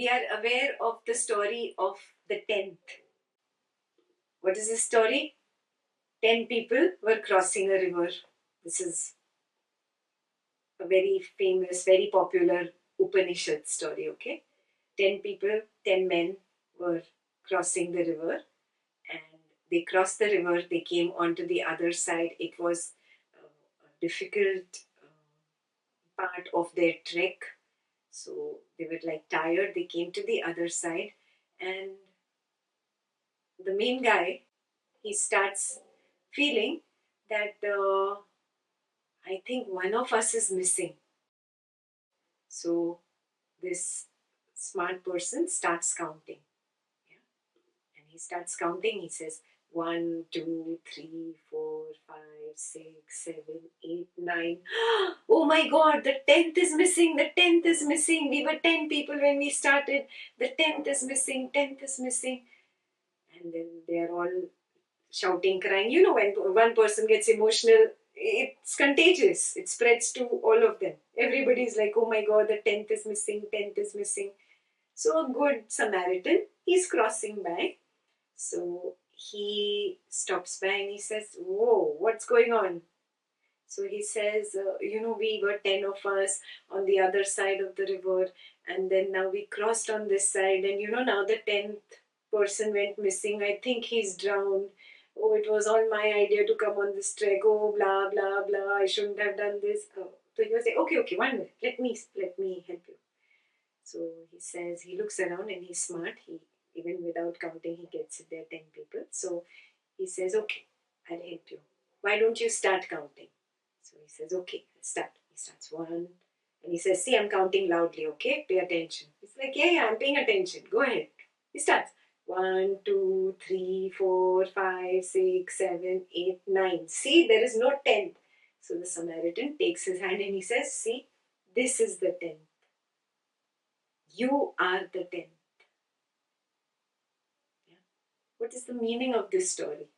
we are aware of the story of the 10th. What is the story? 10 people were crossing a river. This is a very famous, very popular Upanishad story, okay? 10 people, 10 men were crossing the river, and they crossed the river, they came onto the other side. It was a difficult part of their trek. So they were like tired, they came to the other side, and the main guy, he starts feeling that I think one of us is missing. So this smart person starts counting. Yeah? And he starts counting. He says, 1, 2, 3, 4, 5, 6, 7, 8, 9. Oh my God, the 10th is missing. The 10th is missing. We were 10 people when we started. The 10th is missing. 10th is missing. And then they are all shouting, crying. You know, when one person gets emotional, it's contagious. It spreads to all of them. Everybody's like, oh my God, the 10th is missing, 10th is missing. So a good Samaritan, he's crossing by. So he stops by and he says, whoa, what's going on? So he says, we were 10 of us on the other side of the river, and then now we crossed on this side, and now the 10th person went missing. I think he's drowned. Oh, it was all my idea to come on this trek. Oh, blah, blah, blah. I shouldn't have done this. Oh. So he was like, okay, 1 minute. Let me help you. So he says, he looks around and he's smart. He, even without counting, he gets it there, 10 people. So he says, okay, I'll help you. Why don't you start counting? So he says, okay, let's start. He starts 1. And he says, see, I'm counting loudly, okay? Pay attention. He's like, yeah, I'm paying attention. Go ahead. He starts. 1, 2, 3, 4, 5, 6, 7, 8, 9. See, there is no 10th. So the Samaritan takes his hand and he says, see, this is the 10th. You are the 10th. Yeah. What is the meaning of this story?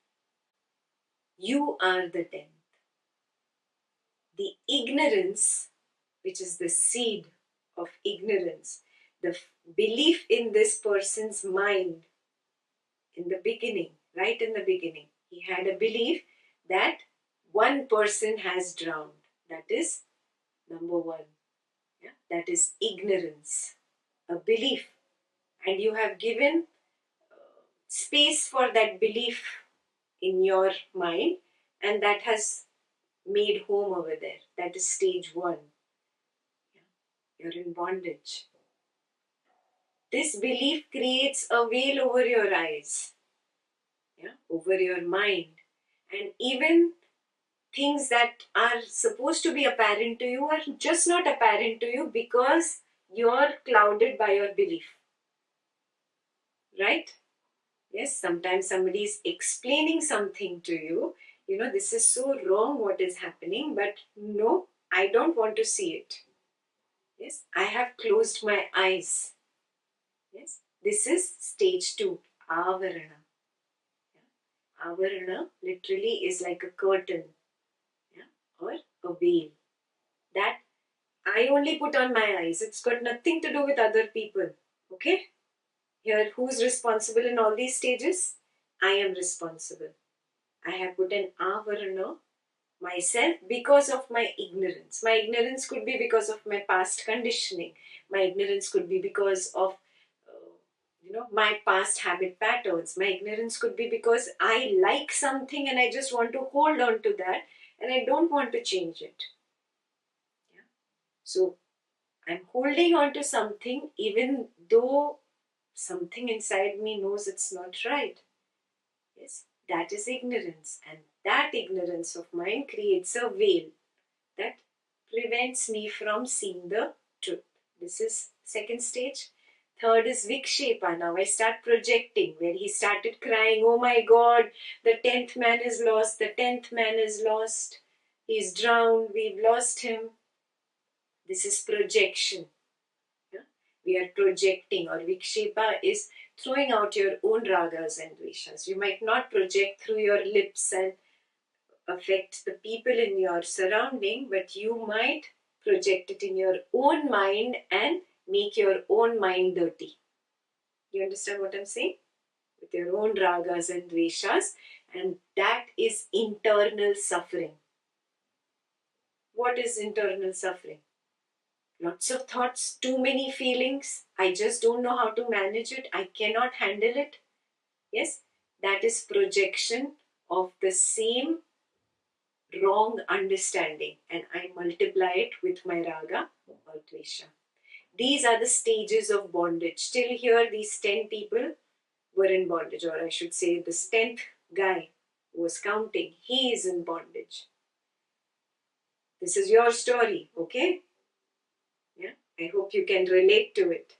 You are the 10th. The ignorance, which is the seed of ignorance, the belief in this person's mind in the beginning, right in the beginning, he had a belief that one person has drowned. That is number 1. Yeah? That is ignorance, a belief. And you have given space for that belief in your mind, and that has made home over there. That is stage 1. Yeah? You're in bondage. This belief creates a veil over your eyes, yeah, over your mind. And even things that are supposed to be apparent to you are just not apparent to you because you're clouded by your belief. Right? Yes, sometimes somebody is explaining something to you. This is so wrong what is happening, but no, I don't want to see it. Yes, I have closed my eyes. Yes, this is stage 2, avarana. Yeah? Avarana literally is like a curtain, yeah? Or a veil that I only put on my eyes. It's got nothing to do with other people. Okay? Here, who's responsible in all these stages? I am responsible. I have put an avarana myself because of my ignorance. My ignorance could be because of my past conditioning. My ignorance could be because of my past habit patterns. My ignorance could be because I like something and I just want to hold on to that and I don't want to change it. Yeah? So I'm holding on to something even though something inside me knows it's not right. Yes, that is ignorance, and that ignorance of mine creates a veil that prevents me from seeing the truth. This is second stage. Third is Vikshepa. Now I start projecting, where he started crying, oh my God, the 10th man is lost, the 10th man is lost, he's drowned, we've lost him. This is projection. Yeah? We are projecting, or Vikshepa is throwing out your own ragas and dveshas. You might not project through your lips and affect the people in your surrounding, but you might project it in your own mind and make your own mind dirty. You understand what I'm saying? With your own ragas and dveshas, and that is internal suffering. What is internal suffering? Lots of thoughts, too many feelings. I just don't know how to manage it. I cannot handle it. Yes, that is projection of the same wrong understanding, and I multiply it with my raga or dvesha. These are the stages of bondage. Till here, these 10 people were in bondage, or I should say, this 10th guy who was counting, he is in bondage. This is your story, okay? Yeah, I hope you can relate to it.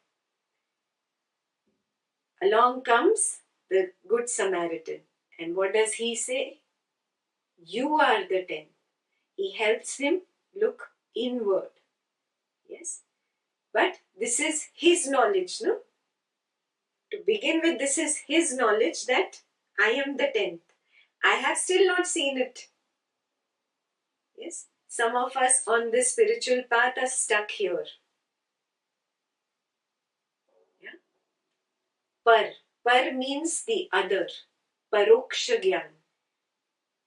Along comes the Good Samaritan, and what does he say? You are the 10th. He helps him look inward. Yes, but this is his knowledge, no? To begin with, this is his knowledge that I am the 10th. I have still not seen it. Yes, some of us on this spiritual path are stuck here. Yeah? Par means the other. Paroksha Gyan.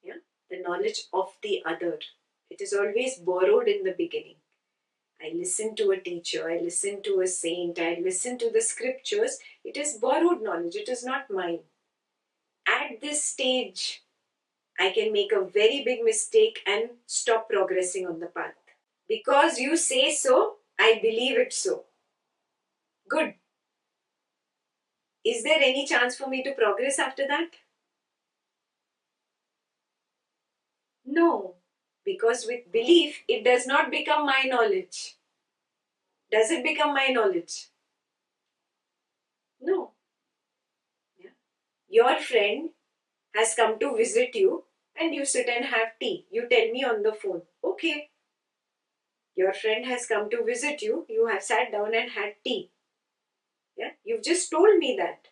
Yeah? The knowledge of the other. It is always borrowed in the beginning. I listen to a teacher, I listen to a saint, I listen to the scriptures. It is borrowed knowledge, it is not mine. At this stage, I can make a very big mistake and stop progressing on the path. Because you say so, I believe it so. Good. Is there any chance for me to progress after that? No. Because with belief, it does not become my knowledge. Does it become my knowledge? No. Yeah. Your friend has come to visit you and you sit and have tea. You tell me on the phone. Okay. Your friend has come to visit you. You have sat down and had tea. Yeah. You've just told me that.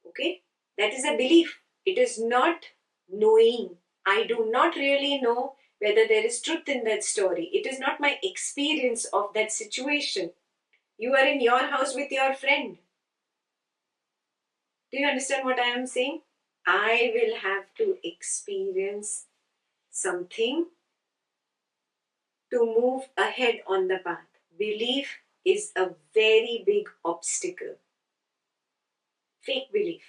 Okay. That is a belief. It is not knowing. I do not really know whether there is truth in that story. It is not my experience of that situation. You are in your house with your friend. Do you understand what I am saying? I will have to experience something to move ahead on the path. Belief is a very big obstacle. Fake belief.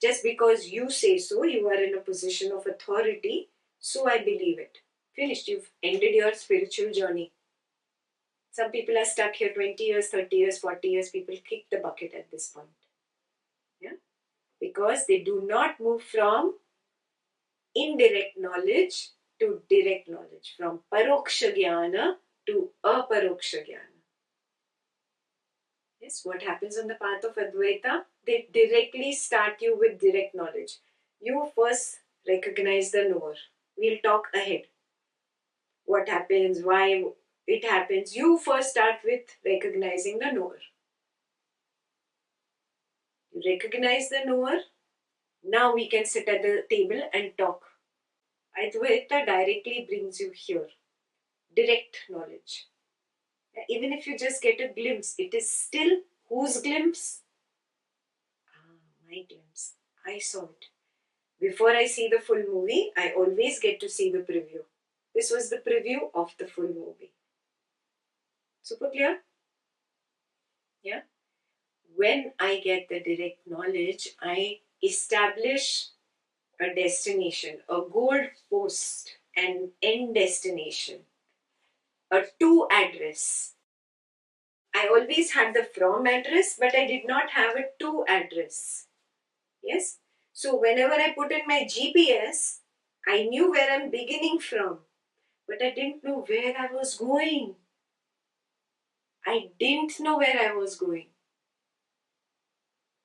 Just because you say so, you are in a position of authority, so I believe it. Finished. You've ended your spiritual journey. Some people are stuck here 20 years, 30 years, 40 years. People kick the bucket at this point. Yeah? Because they do not move from indirect knowledge to direct knowledge, from paroksha jnana to aparoksha jnana. Yes, what happens on the path of Advaita? They directly start you with direct knowledge. You first recognize the knower. We'll talk ahead. What happens, why it happens. You first start with recognizing the knower. You recognize the knower. Now we can sit at the table and talk. Advaita directly brings you here. Direct knowledge. Even if you just get a glimpse, it is still whose glimpse? My glimpse. I saw it. Before I see the full movie, I always get to see the preview. This was the preview of the full movie. Super clear? Yeah? When I get the direct knowledge, I establish a destination, a goal post, an end destination, a to address. I always had the from address, but I did not have a to address. Yes? So whenever I put in my GPS, I knew where I'm beginning from, but I didn't know where I was going. I didn't know where I was going.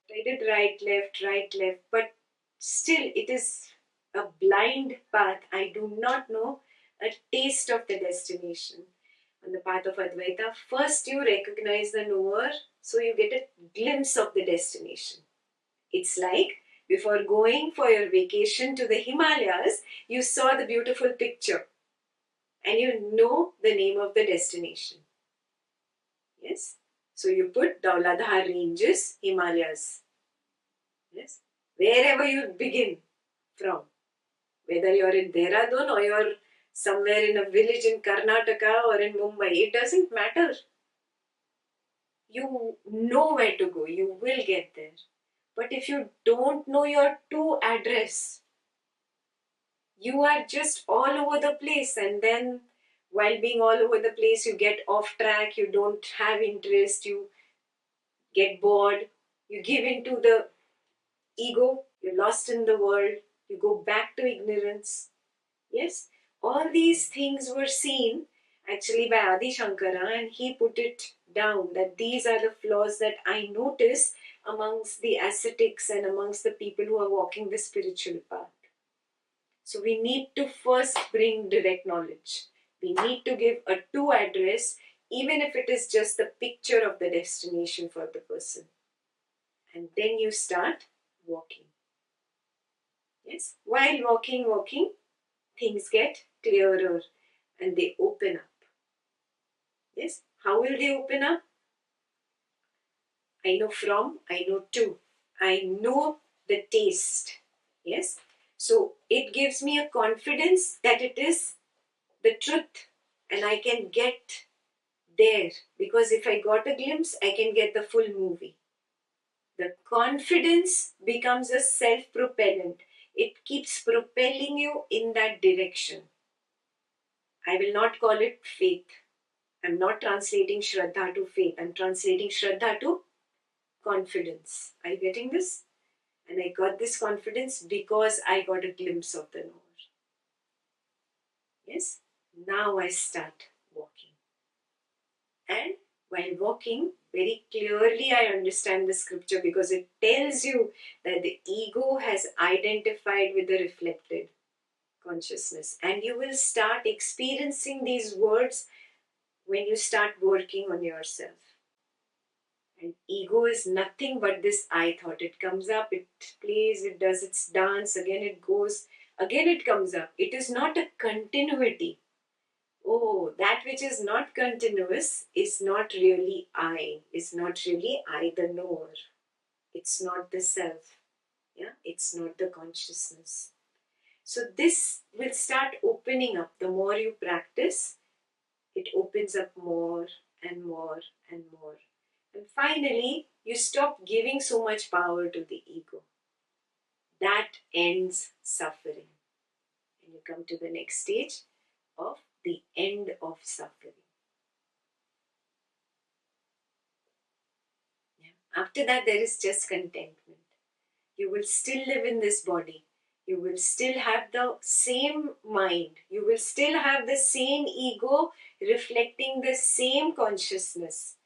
I did right, left, but still it is a blind path. I do not know a taste of the destination. On the path of Advaita, first you recognize the knower, so you get a glimpse of the destination. It's like before going for your vacation to the Himalayas, you saw the beautiful picture and you know the name of the destination. Yes? So you put Dauladhar ranges, Himalayas. Yes. Wherever you begin from, whether you're in Dehradun or you're somewhere in a village in Karnataka or in Mumbai, it doesn't matter. You know where to go, you will get there. But if you don't know your to address, you are just all over the place, and then while being all over the place, you get off track, you don't have interest, you get bored, you give in to the ego, you're lost in the world, you go back to ignorance. Yes, all these things were seen actually by Adi Shankara, and he put it down that these are the flaws that I notice amongst the ascetics and amongst the people who are walking the spiritual path. So we need to first bring direct knowledge. We need to give a to address, even if it is just the picture of the destination for the person. And then you start walking. Yes, while walking, things get clearer and they open up. Yes, how will they open up? I know from, I know to. I know the taste. Yes, so it gives me a confidence that it is the truth and I can get there, because if I got a glimpse, I can get the full movie. The confidence becomes a self-propellant. It keeps propelling you in that direction. I will not call it faith. I'm not translating Shraddha to faith. I'm translating Shraddha to confidence. Are you getting this? And I got this confidence because I got a glimpse of the Lord. Yes? Now I start walking. And while walking, very clearly I understand the scripture, because it tells you that the ego has identified with the reflected consciousness. And you will start experiencing these words when you start working on yourself. And ego is nothing but this I thought. It comes up, it plays, it does its dance, again it goes, again it comes up. It is not a continuity. Oh, that which is not continuous is not really I, is not really I the knower. It's not the self. Yeah, it's not the consciousness. So this will start opening up. The more you practice, it opens up more and more and more. And finally, you stop giving so much power to the ego. That ends suffering. And you come to the next stage of the end of suffering. Yeah. After that, there is just contentment. You will still live in this body. You will still have the same mind. You will still have the same ego reflecting the same consciousness.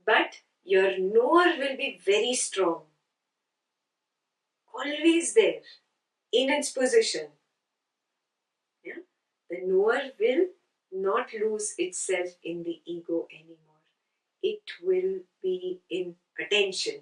But your knower will be very strong. Always there, in its position. Yeah? The knower will not lose itself in the ego anymore. It will be in attention.